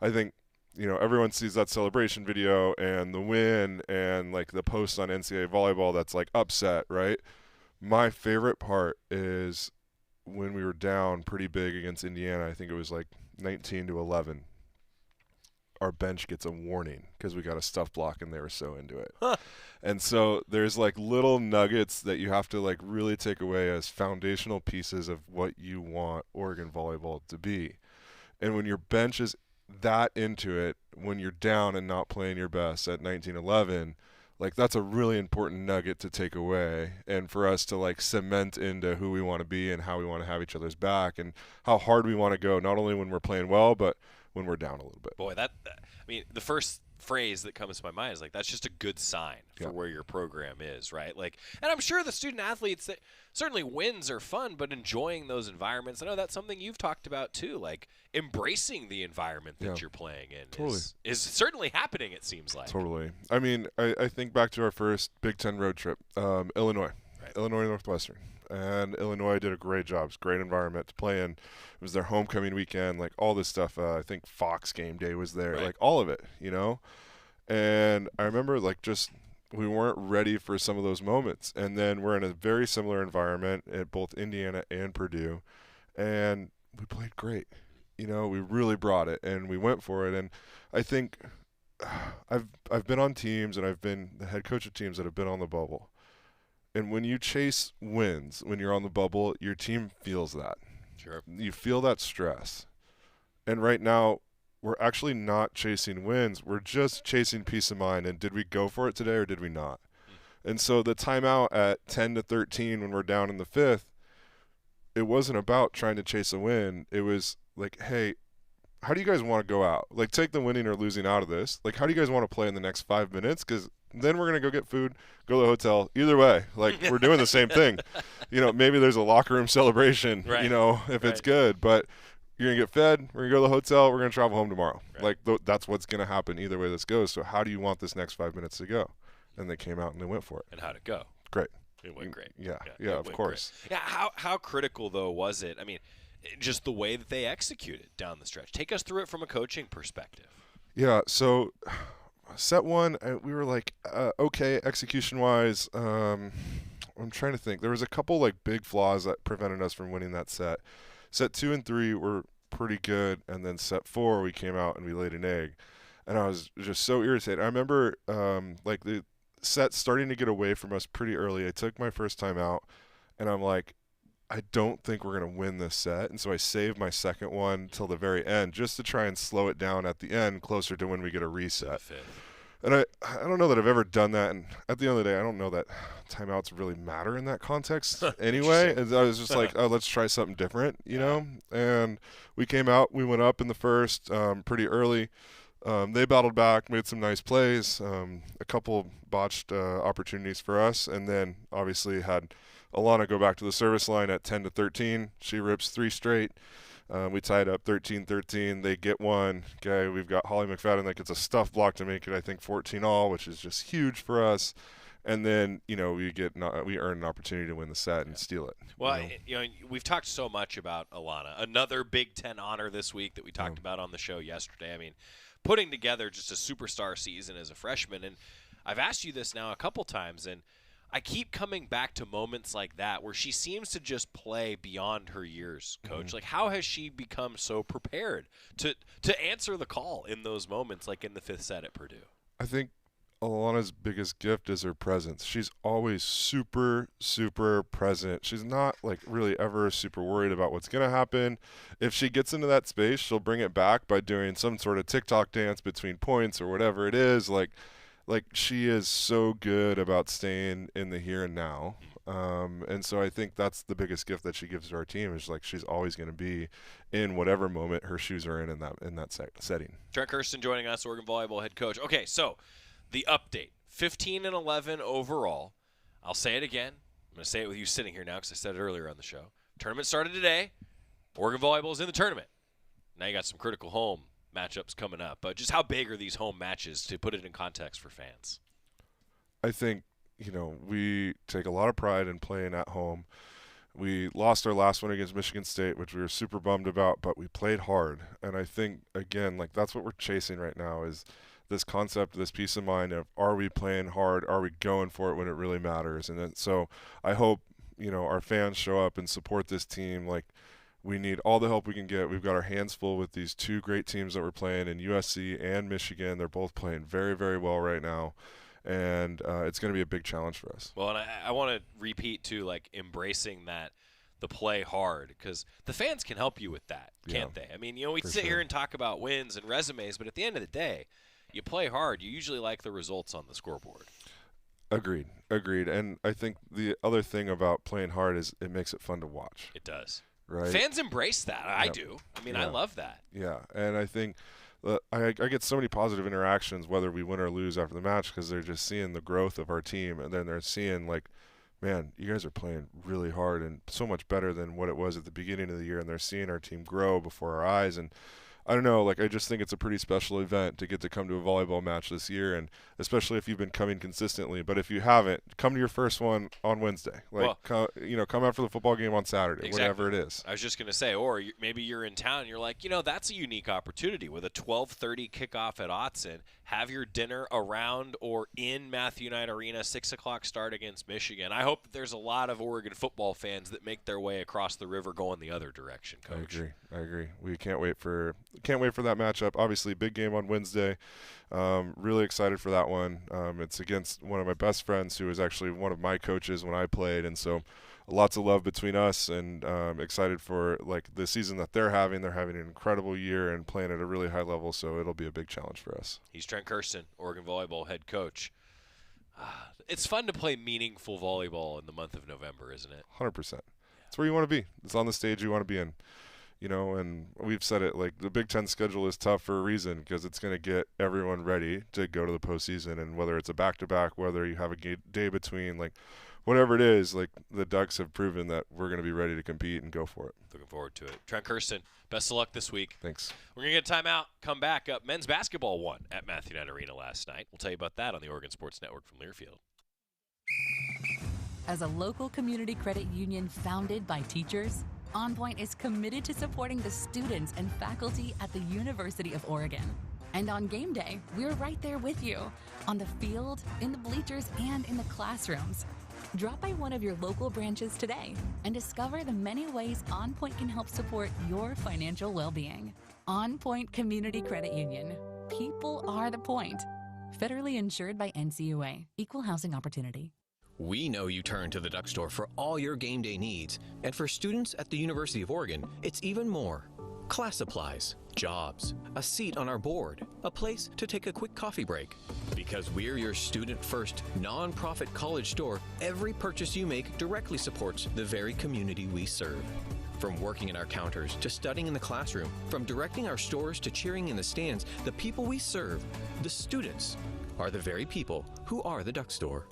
I think, everyone sees that celebration video and the win and the post on NCAA volleyball that's upset, right? My favorite part is when we were down pretty big against Indiana. I think it was 19-11. Our bench gets a warning because we got a stuff block and they were so into it. And so there's little nuggets that you have to really take away as foundational pieces of what you want Oregon volleyball to be. And when your bench is that into it, when you're down and not playing your best at 19-11, that's a really important nugget to take away and for us to cement into who we want to be and how we want to have each other's back and how hard we want to go, not only when we're playing well, but when we're down a little bit. Boy, the first phrase that comes to my mind is that's just a good sign for where your program is, right? And I'm sure the student athletes, that certainly wins are fun, but enjoying those environments, I know that's something you've talked about too, embracing the right that you're playing in is certainly happening, it seems like. Totally. I mean, I think back to our first Big Ten road trip, Illinois, Illinois Northwestern. And Illinois did a great job. It's a great environment to play in. It was their homecoming weekend, all this stuff. I think Fox Game Day was there, all of it, And I remember, we weren't ready for some of those moments. And then we're in a very similar environment at both Indiana and Purdue, and we played great. We really brought it, and we went for it. And I think I've been on teams, and I've been the head coach of teams that have been on the bubble. And when you chase wins, when you're on the bubble, your team feels that. Sure. You feel that stress. And right now, we're actually not chasing wins. We're just chasing peace of mind. And did we go for it today or did we not? And so the timeout at 10-13 when we're down in the fifth, it wasn't about trying to chase a win. It was hey, how do you guys want to go out? Take the winning or losing out of this. How do you guys want to play in the next 5 minutes? Because then we're going to go get food, go to the hotel. Either way, we're doing the same thing. Maybe there's a locker room celebration, if it's good. But you're going to get fed, we're going to go to the hotel, we're going to travel home tomorrow. Right. That's what's going to happen either way this goes. So how do you want this next 5 minutes to go? And they came out and they went for it. And how'd it go? Great. It went great. Yeah, of course. Great. Yeah, how critical, though, was it? I mean, just the way that they executed down the stretch. Take us through it from a coaching perspective. Yeah, so set one, we were okay execution-wise. I'm trying to think. There was a couple big flaws that prevented us from winning that set. Set 2 and 3 were pretty good, and then set 4 we came out and we laid an egg. And I was just so irritated. I remember the set starting to get away from us pretty early. I took my first time out, and I'm I don't think we're going to win this set. And so I saved my second one till the very end just to try and slow it down at the end closer to when we get a reset. And I don't know that I've ever done that. And at the end of the day, I don't know that timeouts really matter in that context anyway. And I was just let's try something different, you know? And we came out, we went up in the first pretty early. They battled back, made some nice plays, a couple botched opportunities for us, and then obviously had Alana go back to the service line at 10-13. She rips 3 straight. We tied up 13-13. They get one. Okay, we've got Holly McFadden that gets a stuff block to make it, I think, 14-all, which is just huge for us. And then, we earn an opportunity to win the set and steal it. Well, we've talked so much about Alana. Another Big Ten honor this week that we talked about on the show yesterday. I mean, putting together just a superstar season as a freshman. And I've asked you this now a couple times, and I keep coming back to moments like that where she seems to just play beyond her years, Coach. Mm-hmm. Like, how has she become so prepared to answer the call in those moments, like in the 5th set at Purdue? I think Alana's biggest gift is her presence. She's always super, super present. She's not like really ever super worried about what's going to happen. If she gets into that space, she'll bring it back by doing some sort of TikTok dance between points or whatever it is. Like she is so good about staying in the here and now. And so I think that's the biggest gift that she gives to our team is like she's always going to be in whatever moment her shoes are in that setting. Trent Kersten joining us, Oregon Volleyball head coach. Okay, so the update, 15-11 overall. I'll say it again. I'm going to say it with you sitting here now because I said it earlier on the show. Tournament started today. Oregon Volleyball is in the tournament. Now you got some critical home matchups coming up. But just how big are these home matches to put it in context for fans? I think, we take a lot of pride in playing at home. We lost our last one against Michigan State, which we were super bummed about, but we played hard. And I think, again, like that's what we're chasing right now is this concept, this peace of mind of are we playing hard? Are we going for it when it really matters? And then, so I hope, our fans show up and support this team. Like we need all the help we can get. We've got our hands full with these 2 great teams that we're playing in USC and Michigan. They're both playing very, very well right now. And it's going to be a big challenge for us. Well, and I want to repeat, too, like embracing that, the play hard, because the fans can help you with that, can't they? I mean, we sit here and talk about wins and resumes, but at the end of the day, you play hard, you usually like the results on the scoreboard. Agreed. And I think the other thing about playing hard is it makes it fun to watch. It does. Right? Fans embrace that. I do. I mean, I love that. Yeah, and I think I get so many positive interactions whether we win or lose after the match because they're just seeing the growth of our team, and then they're seeing like, man, you guys are playing really hard and so much better than what it was at the beginning of the year, and they're seeing our team grow before our eyes. And I don't know, like I just think it's a pretty special event to get to come to a volleyball match this year, and especially if you've been coming consistently. But if you haven't, come to your first one on Wednesday. Like, come after the football game on Saturday, whatever it is. I was just going to say, or maybe you're in town and you're like, that's a unique opportunity with a 12:30 kickoff at Autzen. Have your dinner around or in Matthew Knight Arena, 6 o'clock start against Michigan. I hope that there's a lot of Oregon football fans that make their way across the river going the other direction, Coach. I agree. We can't wait for that matchup. Obviously, big game on Wednesday. Really excited for that one. It's against one of my best friends who was actually one of my coaches when I played, and so lots of love between us, and excited for like the season that they're having. They're having an incredible year and playing at a really high level, so it'll be a big challenge for us. He's Trent Kersten, Oregon Volleyball head coach. It's fun to play meaningful volleyball in the month of November, isn't it? 100%. It's where you want to be. It's on the stage you want to be in. And we've said it, like the Big Ten schedule is tough for a reason because it's going to get everyone ready to go to the postseason. And whether it's a back-to-back, whether you have a day between, like whatever it is, like the Ducks have proven that we're going to be ready to compete and go for it. Looking forward to it. Trent Kersten, best of luck this week. Thanks. We're going to get a timeout, come back up. Men's basketball won at Matthew Knight Arena last night. We'll tell you about that on the Oregon Sports Network from Learfield. As a local community credit union founded by teachers, OnPoint is committed to supporting the students and faculty at the University of Oregon. And on game day, we're right there with you, on the field, in the bleachers, and in the classrooms. Drop by one of your local branches today and discover the many ways OnPoint can help support your financial well-being. OnPoint Community Credit Union. People are the point. Federally insured by NCUA. Equal housing opportunity. We know you turn to the Duck Store for all your game day needs. And for students at the University of Oregon, it's even more. Class supplies, jobs, a seat on our board, a place to take a quick coffee break. Because we're your student-first, non-profit college store, every purchase you make directly supports the very community we serve. From working in our counters to studying in the classroom, from directing our stores to cheering in the stands, the people we serve, the students, are the very people who are the Duck Store.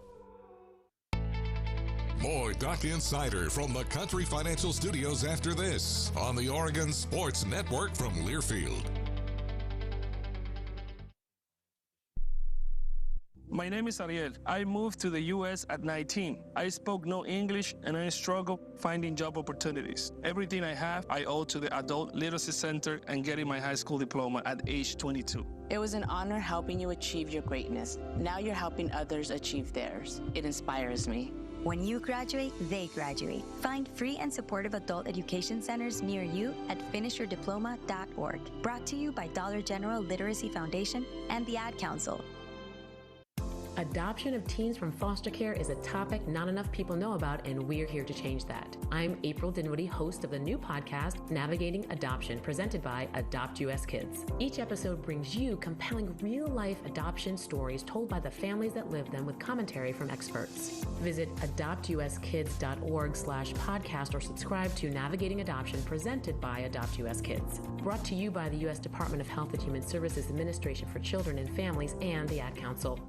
More Duck Insider from the Country Financial Studios after this on the Oregon Sports Network from Learfield. My name is Ariel. I moved to the U.S. at 19. I spoke no English and I struggled finding job opportunities. Everything I have, I owe to the Adult Literacy Center and getting my high school diploma at age 22. It was an honor helping you achieve your greatness. Now you're helping others achieve theirs. It inspires me. When you graduate, they graduate. Find free and supportive adult education centers near you at finishyourdiploma.org. Brought to you by Dollar General Literacy Foundation and the Ad Council. Adoption of teens from foster care is a topic not enough people know about, and we're here to change that. I'm April Dinwiddie, host of the new podcast, Navigating Adoption, presented by Adopt US Kids. Each episode brings you compelling real-life adoption stories told by the families that live them with commentary from experts. Visit adoptuskids.org/podcast or subscribe to Navigating Adoption, presented by Adopt US Kids. Brought to you by the U.S. Department of Health and Human Services Administration for Children and Families and the Ad Council.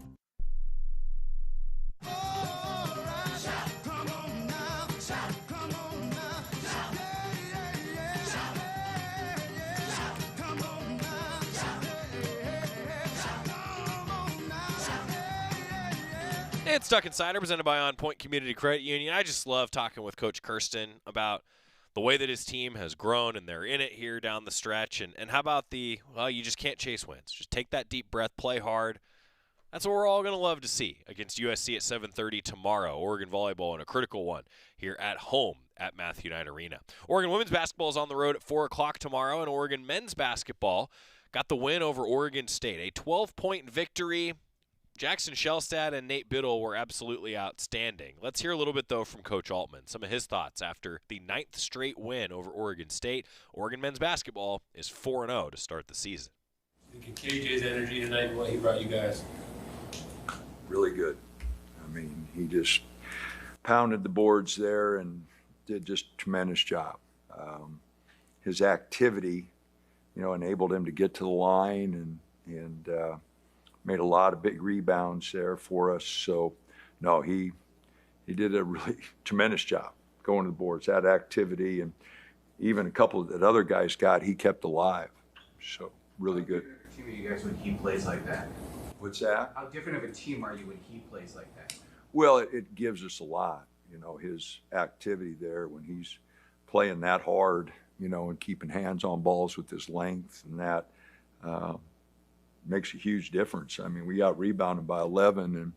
It's Duck Insider, presented by OnPoint Community Credit Union. I just love talking with Coach Kersten about the way that his team has grown, and they're in it here down the stretch. And how about you just can't chase wins. Just take that deep breath, play hard. That's what we're all going to love to see against USC at 7:30 tomorrow. Oregon volleyball in a critical one here at home at Matthew Knight Arena. Oregon women's basketball is on the road at 4 o'clock tomorrow, and Oregon men's basketball got the win over Oregon State. A 12-point victory. Jackson Shellstad and Nate Biddle were absolutely outstanding. Let's hear a little bit, though, from Coach Altman. Some of his thoughts after the 9th straight win over Oregon State. Oregon men's basketball is 4-0 to start the season. KJ's energy tonight, what he brought you guys? Really good. I mean, he just pounded the boards there and did just a tremendous job. His activity, enabled him to get to the line and made a lot of big rebounds there for us. So, no, he did a really tremendous job going to the boards. That activity and even a couple that other guys got, he kept alive. So, really good. How different are you guys when he plays like that? What's that? How different of a team are you when he plays like that? Well, it gives us a lot. His activity there when he's playing that hard, and keeping hands on balls with his length, and that makes a huge difference. I mean, we got rebounded by 11, and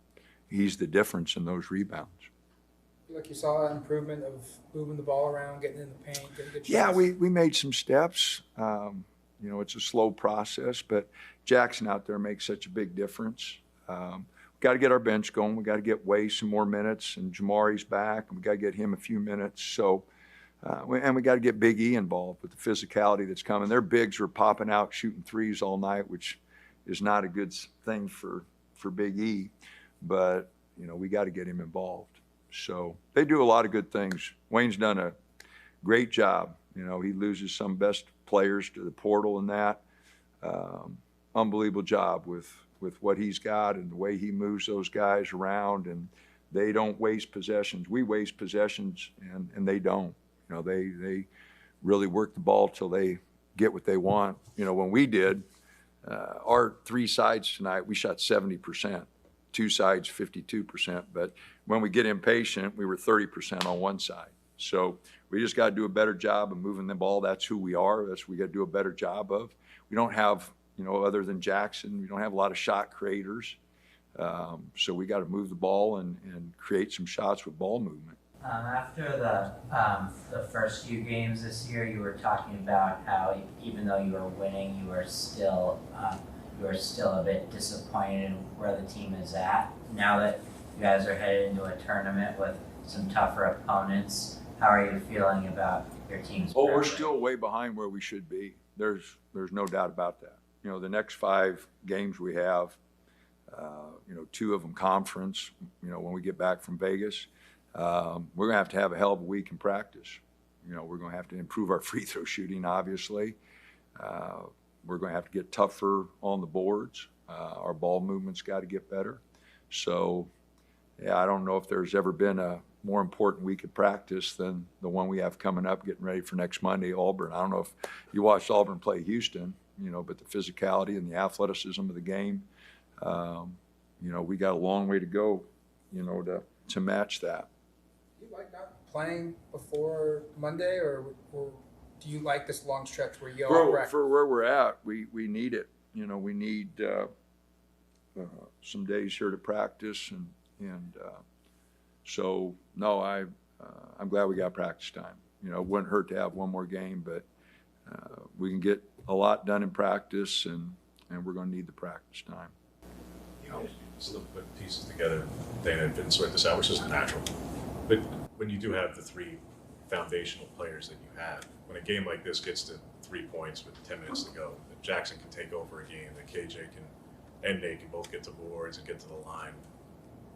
he's the difference in those rebounds. Feel like you saw an improvement of moving the ball around, getting in the paint, getting good shots? Yeah, we made some steps. It's a slow process, but Jackson out there makes such a big difference. We got to get our bench going. We got to get Way some more minutes, and Jamari's back, and we got to get him a few minutes. So, and we got to get Big E involved with the physicality that's coming. Their bigs were popping out, shooting threes all night, which is not a good thing for Big E, but we got to get him involved. So they do a lot of good things. Wayne's done a great job. He loses some best players to the portal and that. Unbelievable job with what he's got and the way he moves those guys around, and they don't waste possessions. We waste possessions, and they don't. They really work the ball till they get what they want. When we did, our three sides tonight, we shot 70%, two sides 52%. But when we get impatient, we were 30% on one side. So we just got to do a better job of moving the ball. That's who we are. That's what we got to do a better job of. We don't have, other than Jackson, we don't have a lot of shot creators. So we got to move the ball and create some shots with ball movement. After the first few games this year, you were talking about how even though you were winning, you were still a bit disappointed in where the team is at. Now that you guys are headed into a tournament with some tougher opponents, how are you feeling about your team's progress? We're still way behind where we should be. There's no doubt about that. The next 5 games we have, 2 of them conference, when we get back from Vegas. We're going to have a hell of a week in practice. We're going to have to improve our free throw shooting, obviously. We're going to have to get tougher on the boards. Our ball movement's got to get better. So, yeah, I don't know if there's ever been a more important week of practice than the one we have coming up, getting ready for next Monday, Auburn. I don't know if you watched Auburn play Houston, but the physicality and the athleticism of the game, we got a long way to go, to match that. Do you like not playing before Monday, or do you like this long stretch where you all For where we're at, we need it. We need some days here to practice, and so no, I'm glad we got practice time. It wouldn't hurt to have one more game, but we can get a lot done in practice, and we're going to need the practice time. Still put pieces together. Dana didn't sort this out, which is natural. But when you do have the three foundational players that you have, when a game like this gets to 3 points with 10 minutes to go, that Jackson can take over a game, that KJ and Nate can both get to boards and get to the line.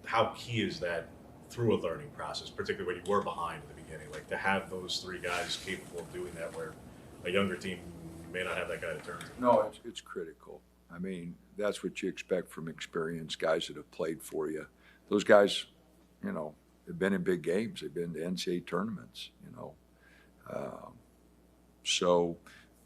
How key is that through a learning process, particularly when you were behind at the beginning, like to have those three guys capable of doing that, where a younger team may not have that guy to turn to? No, it's critical. I mean, that's what you expect from experienced guys that have played for you. Those guys, have been in big games. They've been to NCAA tournaments, So,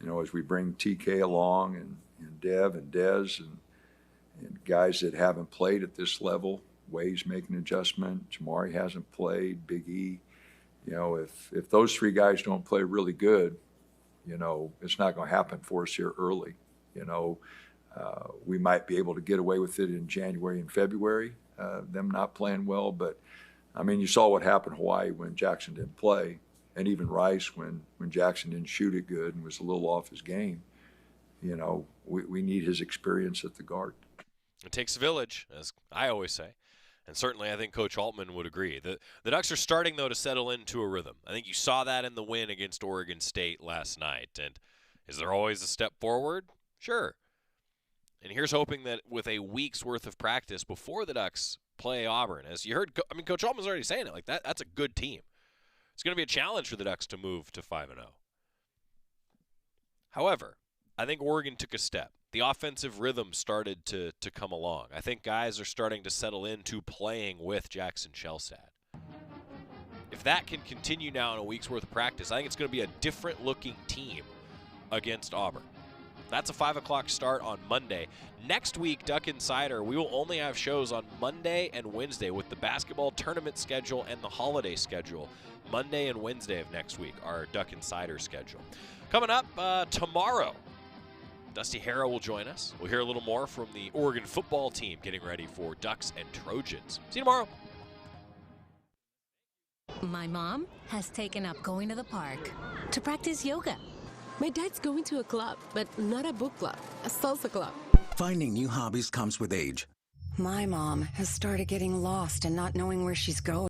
as we bring TK along and Dev and Dez and guys that haven't played at this level, Way's making an adjustment, Jamari hasn't played, Big E, if those three guys don't play really good, it's not going to happen for us here early. We might be able to get away with it in January and February, them not playing well. But, I mean, you saw what happened in Hawaii when Jackson didn't play, and even Rice when Jackson didn't shoot it good and was a little off his game. We need his experience at the guard. It takes a village, as I always say. And certainly I think Coach Altman would agree. The Ducks are starting, though, to settle into a rhythm. I think you saw that in the win against Oregon State last night. And is there always a step forward? Sure. And here's hoping that with a week's worth of practice before the Ducks play Auburn, as you heard, Coach Altman's already saying it, like that's a good team. It's going to be a challenge for the Ducks to move to 5-0. However, I think Oregon took a step. The offensive rhythm started to come along. I think guys are starting to settle into playing with Jackson Shelstad. If that can continue now in a week's worth of practice, I think it's going to be a different looking team against Auburn. That's a 5 o'clock start on Monday. Next week, Duck Insider, we will only have shows on Monday and Wednesday with the basketball tournament schedule and the holiday schedule. Monday and Wednesday of next week, our Duck Insider schedule. Coming up tomorrow, Dusty Harrow will join us. We'll hear a little more from the Oregon football team getting ready for Ducks and Trojans. See you tomorrow. My mom has taken up going to the park to practice yoga. My dad's going to a club, but not a book club, a salsa club. Finding new hobbies comes with age. My mom has started getting lost and not knowing where she's going.